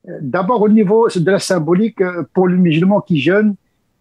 D'abord, au niveau de la symbolique, pour le musulman qui jeûne,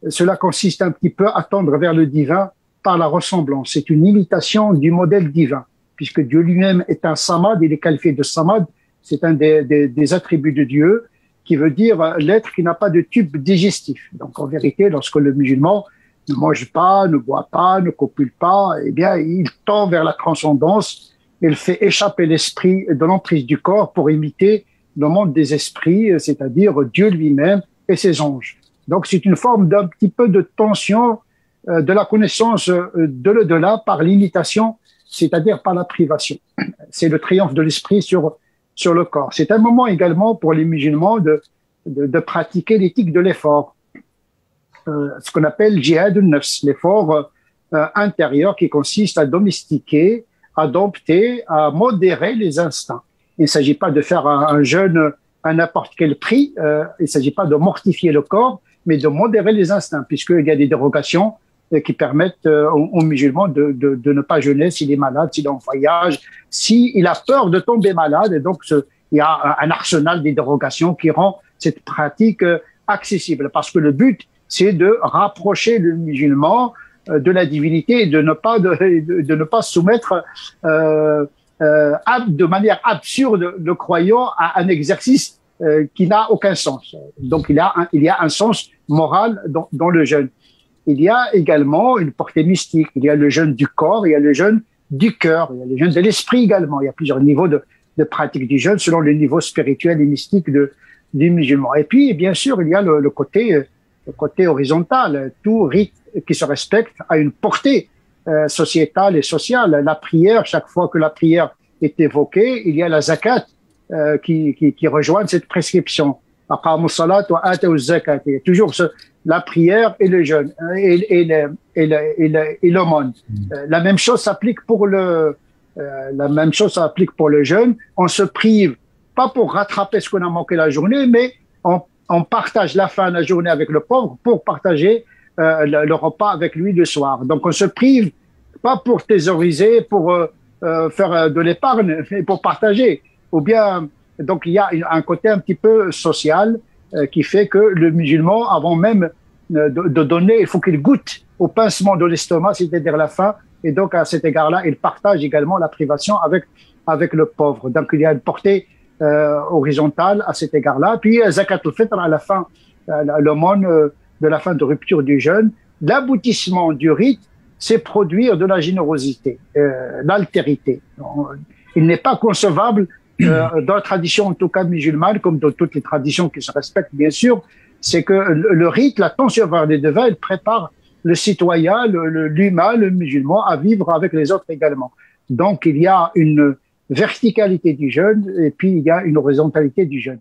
cela consiste un petit peu à tendre vers le divin par la ressemblance. C'est une imitation du modèle divin, puisque Dieu lui-même est un samad, il est qualifié de samad, c'est un des attributs de Dieu, qui veut dire l'être qui n'a pas de tube digestif. Donc en vérité, lorsque le musulman ne mange pas, ne boit pas, ne copule pas, eh bien, il tend vers la transcendance, il fait échapper l'esprit de l'emprise du corps pour imiter le monde des esprits, c'est-à-dire Dieu lui-même et ses anges. Donc c'est une forme d'un petit peu de tension de la connaissance de l'au-delà par l'imitation, c'est-à-dire par la privation. C'est le triomphe de l'esprit sur le corps. C'est un moment également pour les musulmans de pratiquer l'éthique de l'effort, ce qu'on appelle jihad al-nafs, l'effort intérieur qui consiste à domestiquer, à dompter, à modérer les instincts. Il ne s'agit pas de faire un jeûne à n'importe quel prix, il ne s'agit pas de mortifier le corps, mais de modérer les instincts, puisqu'il y a des dérogations qui permettent aux musulmans de ne pas jeûner s'il est malade, s'il est en voyage, s'il a peur de tomber malade. Et donc, il y a un arsenal des dérogations qui rend cette pratique accessible. Parce que le but, c'est de rapprocher le musulman de la divinité et de ne pas soumettre de manière absurde le croyant à un exercice qui n'a aucun sens. Donc, il y a un sens moral dans le jeûne. Il y a également une portée mystique. Il y a le jeûne du corps, il y a le jeûne du cœur, il y a le jeûne de l'esprit également. Il y a plusieurs niveaux de pratique du jeûne selon le niveau spirituel et mystique du musulman. Et puis, bien sûr, il y a le côté horizontal. Tout rite qui se respecte a une portée sociétale et sociale. La prière, chaque fois que la prière est évoquée, il y a la zakat qui rejoint cette prescription. Aqamu salat wa atau zakat. Il y a toujours la prière et le jeûne et l'aumône. La même chose s'applique pour le jeûne. On se prive pas pour rattraper ce qu'on a manqué la journée, mais on partage la fin de la journée avec le pauvre pour partager le repas avec lui le soir. Donc on se prive pas pour thésauriser, pour faire de l'épargne, mais pour partager. Ou bien, donc il y a un côté un petit peu social qui fait que le musulman, avant même de donner, il faut qu'il goûte au pincement de l'estomac, c'est-à-dire la faim. Et donc à cet égard-là, il partage également la privation avec le pauvre. Donc il y a une portée horizontale à cet égard-là. Puis zakat al-fitr à la fin, l'aumône de la fin de rupture du jeûne. L'aboutissement du rite, c'est produire de la générosité, l'altérité. Il n'est pas concevable dans la tradition, en tout cas musulmane, comme dans toutes les traditions qui se respectent, bien sûr, c'est que le rite, la tension vers les devins, il prépare le citoyen, l'humain, le musulman à vivre avec les autres également. Donc, il y a une verticalité du jeûne et puis il y a une horizontalité du jeûne.